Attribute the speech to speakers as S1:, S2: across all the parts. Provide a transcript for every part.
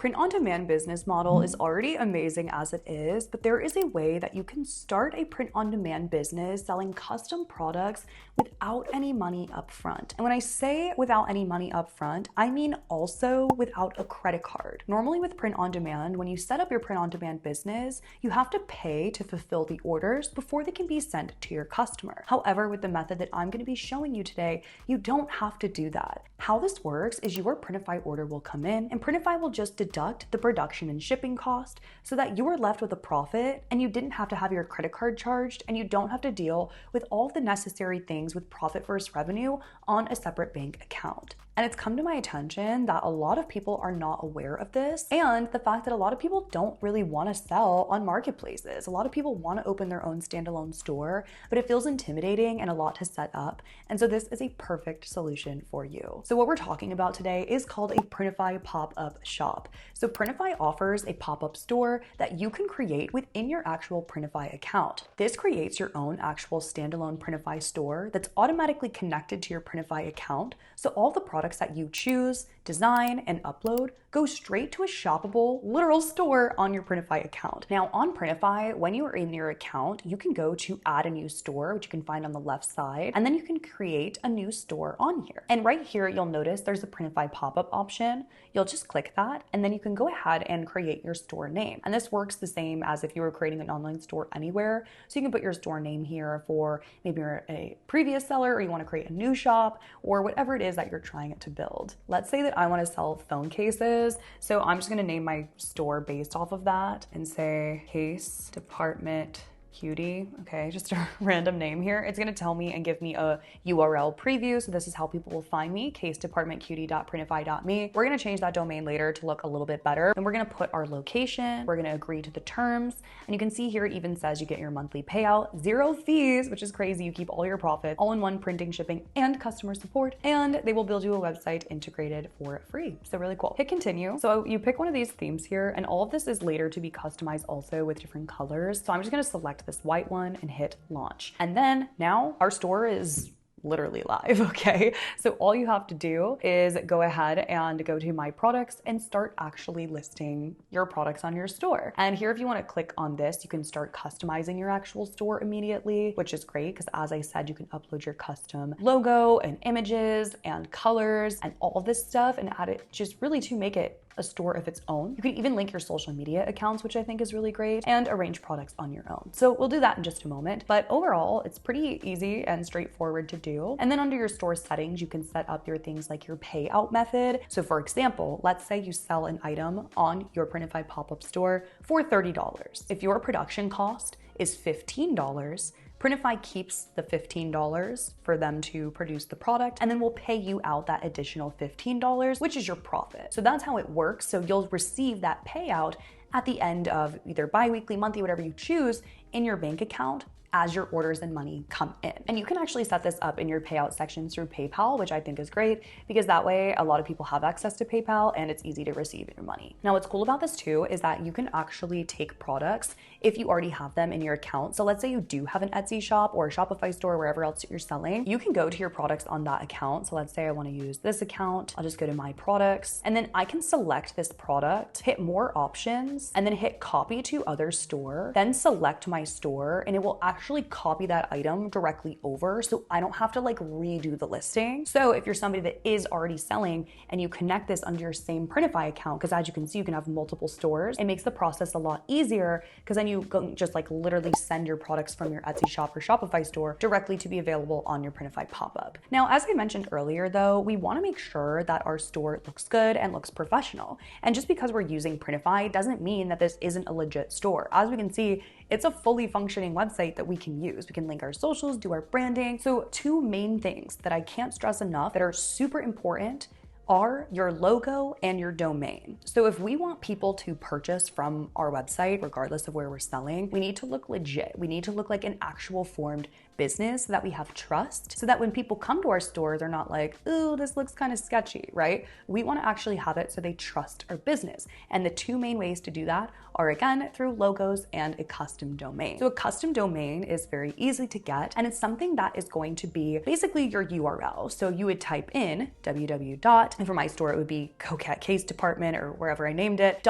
S1: print-on-demand business model is already amazing as it is, but there is a way that you can start a print-on-demand business selling custom products without any money upfront. And when I say without any money upfront, I mean also without a credit card. Normally with print-on-demand, when you set up your print-on-demand business, you have to pay to fulfill the orders before they can be sent to your customer. However, with the method that I'm going to be showing you today, you don't have to do that. How this works is your Printify order will come in and Printify will just deduct the production and shipping cost so that you are left with a profit and you didn't have to have your credit card charged and you don't have to deal with all the necessary things with profit versus revenue on a separate bank account. And it's come to my attention that a lot of people are not aware of this and the fact that a lot of people don't really want to sell on marketplaces. A lot of people want to open their own standalone store, but it feels intimidating and a lot to set up. And so this is a perfect solution for you. So what we're talking about today is called a Printify Pop-Up Shop. So Printify offers a pop-up store that you can create within your actual Printify account. This creates your own actual standalone Printify store that's automatically connected to your Printify account. So all the products that you choose, design, and upload go straight to a shoppable, literal store on your Printify account. Now on Printify, when you are in your account, you can go to add a new store, which you can find on the left side, and then you can create a new store on here. And right here, you'll notice there's a Printify pop-up option. You'll just click that, and then you can go ahead and create your store name. And this works the same as if you were creating an online store anywhere. So you can put your store name here for maybe you're a previous seller or you want to create a new shop or whatever it is that you're trying to build. Let's say that I want to sell phone cases. So I'm just going to name my store based off of that and say Case Department Cutie. Okay, just a random name here. It's going to tell me and give me a URL preview. So this is how people will find me, casedepartmentcutie.printify.me. We're going to change that domain later to look a little bit better. And we're going to put our location. We're going to agree to the terms. And you can see here it even says you get your monthly payout, 0 fees, which is crazy. You keep all your profits, all in one printing, shipping, and customer support. And they will build you a website integrated for free. So really cool. Hit continue. So you pick one of these themes here, and all of this is later to be customized also with different colors. So I'm just going to select this white one and hit launch. And then now our store is literally live, okay? So all you have to do is go ahead and go to my products and start actually listing your products on your store. And here, if you want to click on this, you can start customizing your actual store immediately, which is great because as I said, you can upload your custom logo and images and colors and all this stuff and add it just really to make it a store of its own. You can even link your social media accounts, which I think is really great, and arrange products on your own. So we'll do that in just a moment. But overall, it's pretty easy and straightforward to do. And then under your store settings, you can set up your things like your payout method. So for example, let's say you sell an item on your Printify pop-up store for $30. If your production cost is $15, Printify keeps the $15 for them to produce the product, and then we'll pay you out that additional $15, which is your profit. So that's how it works. So you'll receive that payout at the end of either bi-weekly, monthly, whatever you choose in your bank account as your orders and money come in. And you can actually set this up in your payout sections through PayPal, which I think is great because that way a lot of people have access to PayPal and it's easy to receive your money. Now, what's cool about this too is that you can actually take products if you already have them in your account. So let's say you do have an Etsy shop or a Shopify store, wherever else you're selling, you can go to your products on that account. So let's say I want to use this account. I'll just go to my products and then I can select this product, hit more options, and then hit copy to other store, then select my store, and it will actually copy that item directly over. So I don't have to like redo the listing. So if you're somebody that is already selling and you connect this under your same Printify account, because as you can see, you can have multiple stores, it makes the process a lot easier because then you go just like literally send your products from your Etsy shop or Shopify store directly to be available on your Printify pop-up. Now, as I mentioned earlier though, we want to make sure that our store looks good and looks professional. And just because we're using Printify doesn't mean that this isn't a legit store. As we can see, it's a fully functioning website that we can use. We can link our socials, do our branding. So two main things that I can't stress enough that are super important are your logo and your domain. So if we want people to purchase from our website, regardless of where we're selling, we need to look legit. We need to look like an actual formed business so that we have trust, so that when people come to our store, they're not like, ooh, this looks kind of sketchy, right? We want to actually have it so they trust our business. And the two main ways to do that are, again, through logos and a custom domain. So a custom domain is very easy to get, and it's something that is going to be basically your URL. So you would type in www. And for my store, it would be Coquette Case Department or wherever I named it,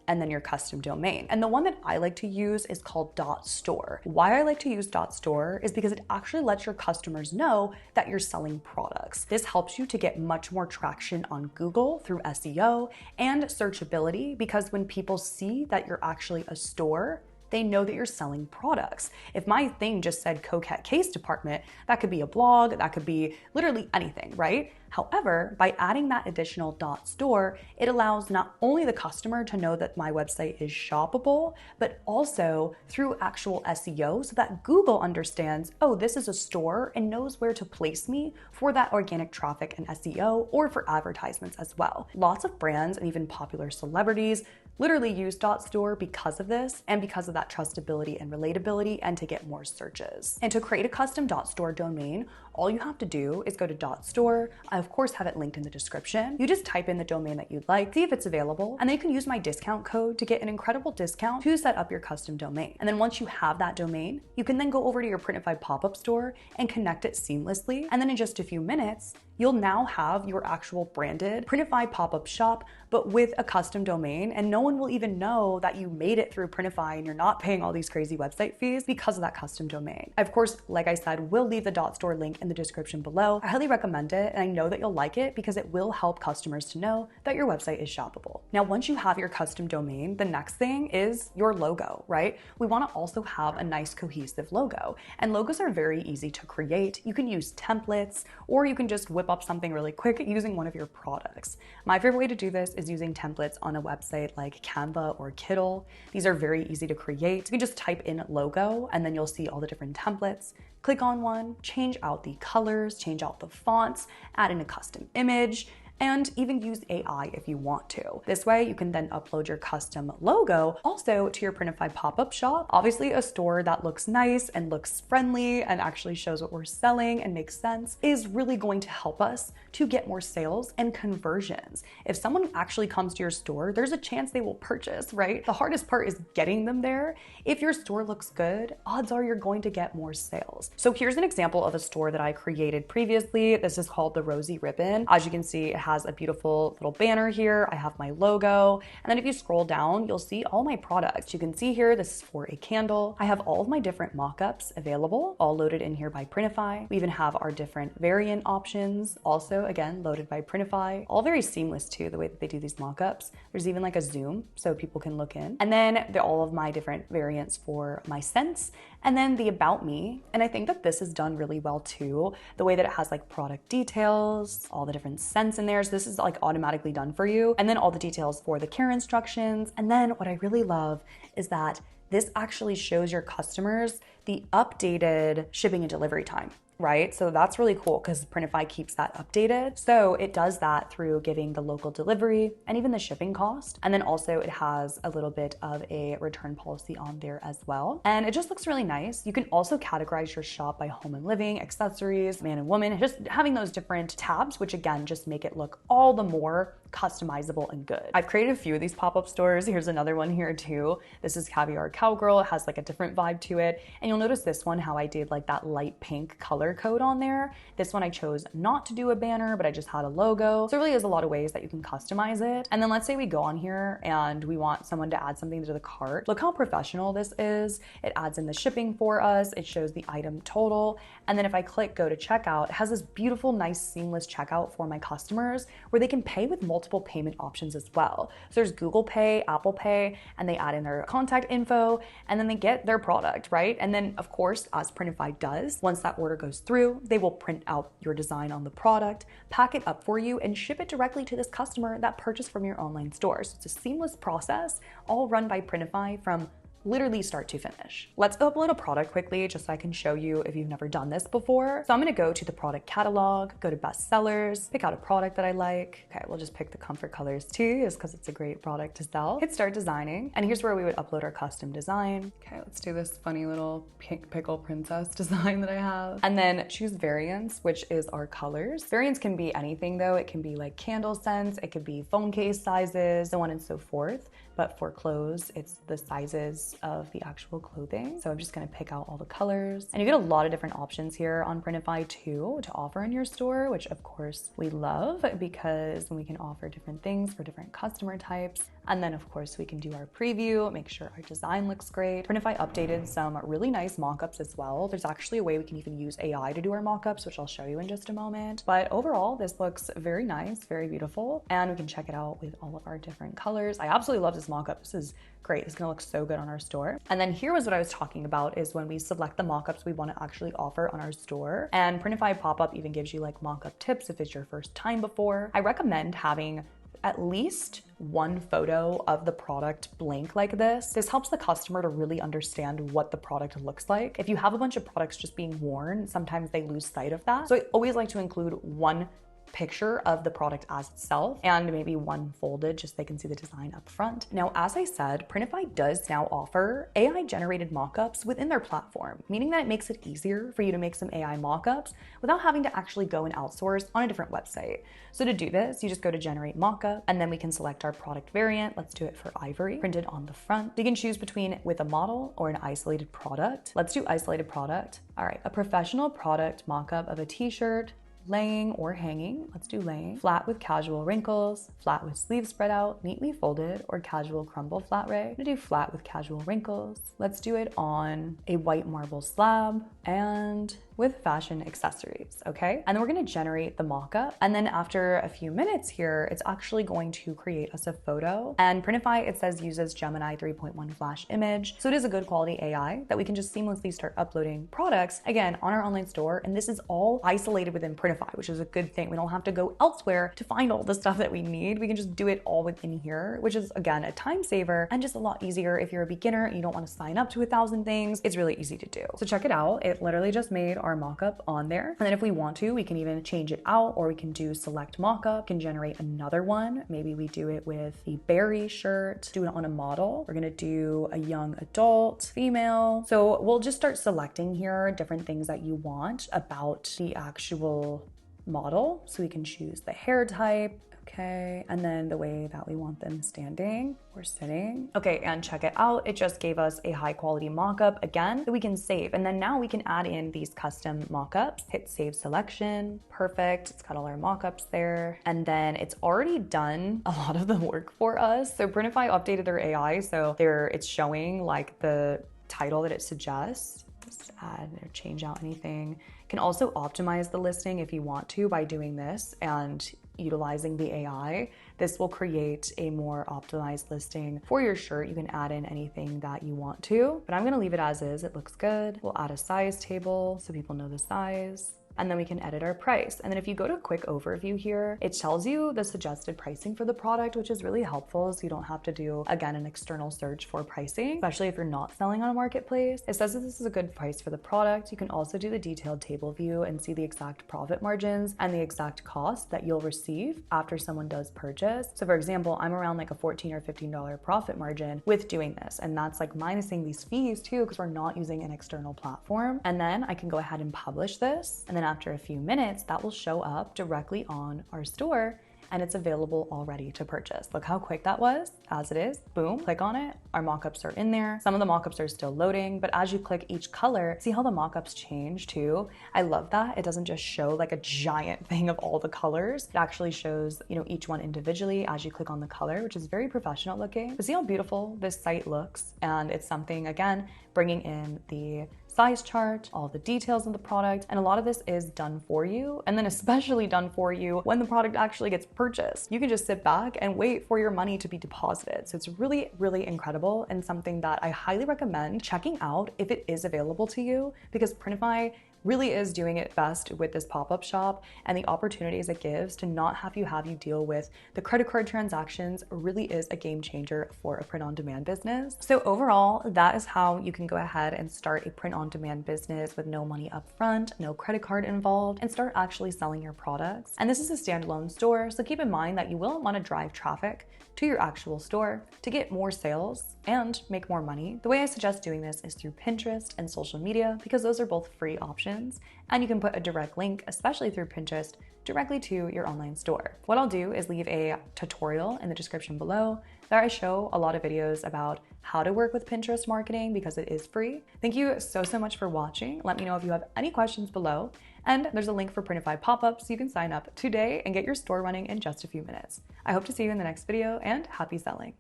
S1: and then your custom domain. And the one that I like to use is called .store. Why I like to use .store is because it actually lets your customers know that you're selling products. This helps you to get much more traction on Google through SEO and searchability, because when people see that you're actually a store, they know that you're selling products. If my thing just said Coquette Case Department, that could be a blog, that could be literally anything, right? However, by adding that additional .store, it allows not only the customer to know that my website is shoppable, but also through actual SEO, so that Google understands, oh, this is a store, and knows where to place me for that organic traffic and SEO, or for advertisements as well. Lots of brands and even popular celebrities literally use .store because of this, and because of that trustability and relatability, and to get more searches. And to create a custom .store domain, all you have to do is go to .store. I of course have it linked in the description. You just type in the domain that you'd like, see if it's available, and then you can use my discount code to get an incredible discount to set up your custom domain. And then once you have that domain, you can then go over to your Printify Pop-Up Store and connect it seamlessly. And then in just a few minutes, you'll now have your actual branded Printify pop-up shop, but with a custom domain, and no one will even know that you made it through Printify and you're not paying all these crazy website fees because of that custom domain. Of course, like I said, we'll leave the .store link in the description below. I highly recommend it, and I know that you'll like it because it will help customers to know that your website is shoppable. Now, once you have your custom domain, the next thing is your logo, right? We want to also have a nice cohesive logo, and logos are very easy to create. You can use templates, or you can just whip up something really quick using one of your products. My favorite way to do this is using templates on a website like Canva or Kittl. These are very easy to create. You can just type in logo, and then you'll see all the different templates. Click on one, change out the colors, change out the fonts, add in a custom image, and even use AI if you want to. This way you can then upload your custom logo also to your Printify pop-up shop. Obviously, a store that looks nice and looks friendly and actually shows what we're selling and makes sense is really going to help us to get more sales and conversions. If someone actually comes to your store, there's a chance they will purchase, right? The hardest part is getting them there. If your store looks good, odds are you're going to get more sales. So here's an example of a store that I created previously. This is called the Rosy Ribbon. As you can see, it has a beautiful little banner here. I have my logo. And then if you scroll down, you'll see all my products. You can see here, this is for a candle. I have all of my different mock-ups available, all loaded in here by Printify. We even have our different variant options, also again, loaded by Printify. All very seamless too, the way that they do these mock-ups. There's even like a zoom so people can look in. And then all of my different variants for my scents, and then the about me. And I think that this is done really well too. The way that it has like product details, all the different scents in there. So this is like automatically done for you. And then all the details for the care instructions. And then what I really love is that this actually shows your customers the updated shipping and delivery time, right? So that's really cool because Printify keeps that updated. So it does that through giving the local delivery and even the shipping cost. And then also it has a little bit of a return policy on there as well. And it just looks really nice. You can also categorize your shop by home and living, accessories, man and woman, just having those different tabs, which again, just make it look all the more customizable and good. I've created a few of these pop-up stores. Here's another one here too. This is Caviar Cowgirl. It has like a different vibe to it. And you'll notice this one, how I did like that light pink color code on there. This one I chose not to do a banner, but I just had a logo. So it really is a lot of ways that you can customize it. And then let's say we go on here and we want someone to add something to the cart. Look how professional this is. It adds in the shipping for us. It shows the item total. And then if I click go to checkout, it has this beautiful, nice, seamless checkout for my customers where they can pay with multiple payment options as well. So there's Google Pay, Apple Pay, and they add in their contact info, and then they get their product, right? And then of course, as Printify does, once that order goes through, they will print out your design on the product, pack it up for you, and ship it directly to this customer that purchased from your online store. So it's a seamless process, all run by Printify from literally start to finish. Let's upload a product quickly just so I can show you if you've never done this before. So I'm gonna go to the product catalog, go to best sellers, pick out a product that I like. Okay, we'll just pick the Comfort Colors too, just because it's a great product to sell. Hit start designing, and here's where we would upload our custom design. Okay, let's do this funny little pink pickle princess design that I have. And then choose variants, which is our colors. Variants can be anything though. It can be like candle scents, it could be phone case sizes, so on and so forth. But for clothes, it's the sizes of the actual clothing. So I'm just gonna pick out all the colors. And you get a lot of different options here on Printify too to offer in your store, which of course we love because we can offer different things for different customer types. And then of course we can do our preview, make sure our design looks great. Printify updated some really nice mockups as well. There's actually a way we can even use AI to do our mockups, which I'll show you in just a moment. But overall, this looks very nice, very beautiful. And we can check it out with all of our different colors. I absolutely love this mockup. This is great. It's gonna look so good on our store. And then here was what I was talking about is when we select the mockups we wanna actually offer on our store. And Printify Pop-Up even gives you like mockup tips if it's your first time before. I recommend having at least one photo of the product blank like this. This helps the customer to really understand what the product looks like. If you have a bunch of products just being worn, sometimes they lose sight of that. So I always like to include one picture of the product as itself and maybe one folded just so they can see the design up front. Now, as I said, Printify does now offer AI generated mockups within their platform, meaning that it makes it easier for you to make some AI mockups without having to actually go and outsource on a different website. So to do this, you just go to generate mockup and then we can select our product variant. Let's do it for ivory, printed on the front. You can choose between with a model or an isolated product. Let's do isolated product. All right, a professional product mockup of a t-shirt, laying or hanging. Let's do laying. Flat with casual wrinkles, flat with sleeves spread out, neatly folded, or casual crumble flat ray. I'm gonna do flat with casual wrinkles. Let's do it on a white marble slab and with fashion accessories, okay? And then we're gonna generate the mockup. And then after a few minutes here, it's actually going to create us a photo. And Printify, it says uses Gemini 3.1 Flash image. So it is a good quality AI that we can just seamlessly start uploading products, again, on our online store. And this is all isolated within Printify, which is a good thing. We don't have to go elsewhere to find all the stuff that we need. We can just do it all within here, which is again, a time saver and just a lot easier if you're a beginner and you don't wanna sign up to 1,000 things. It's really easy to do. So check it out. It literally just made our mockup on there. And then if we want to, we can even change it out or we can do select mockup, can generate another one. Maybe we do it with the berry shirt, do it on a model. We're gonna do a young adult, female. So we'll just start selecting here different things that you want about the actual model. So we can choose the hair type, okay, and then the way that we want them standing or sitting. Okay, and check it out. It just gave us a high quality mockup again that we can save. And then now we can add in these custom mockups, hit save selection, perfect. It's got all our mockups there. And then it's already done a lot of the work for us. So Printify updated their AI. So it's showing like the title that it suggests. Just add or change out anything. Can also optimize the listing if you want to by doing this and utilizing the AI. This will create a more optimized listing for your shirt. You can add in anything that you want to, but I'm gonna leave it as is. It looks good. We'll add a size table so people know the size. And then we can edit our price. And then if you go to a quick overview here, it tells you the suggested pricing for the product, which is really helpful. So you don't have to do, again, an external search for pricing, especially if you're not selling on a marketplace. It says that this is a good price for the product. You can also do the detailed table view and see the exact profit margins and the exact cost that you'll receive after someone does purchase. So for example, I'm around like a $14 or $15 profit margin with doing this. And that's like minusing these fees too, because we're not using an external platform. And then I can go ahead and publish this. And then after a few minutes, that will show up directly on our store and it's available already to purchase. Look how quick that was. As it is, boom, click on it. Our mockups are in there. Some of the mockups are still loading, but as you click each color, see how the mockups change too? I love that. It doesn't just show like a giant thing of all the colors. It actually shows, each one individually as you click on the color, which is very professional looking. But see how beautiful this site looks? And it's something, again, bringing in the size chart, all the details of the product, and a lot of this is done for you, and then especially done for you when the product actually gets purchased. You can just sit back and wait for your money to be deposited. So it's really, really incredible and something that I highly recommend checking out if it is available to you, because Printify really is doing it best with this pop-up shop, and the opportunities it gives to not have you deal with the credit card transactions really is a game changer for a print-on-demand business. So overall, that is how you can go ahead and start a print-on-demand business with no money up front, no credit card involved, and start actually selling your products. And this is a standalone store, so keep in mind that you will want to drive traffic to your actual store to get more sales and make more money. The way I suggest doing this is through Pinterest and social media, because those are both free options, and you can put a direct link, especially through Pinterest, directly to your online store. What I'll do is leave a tutorial in the description below that I show a lot of videos about how to work with Pinterest marketing, because it is free. Thank you so much for watching. Let me know if you have any questions below, and there's a link for Printify Pop-Up so you can sign up today and get your store running in just a few minutes. I hope to see you in the next video, and happy selling.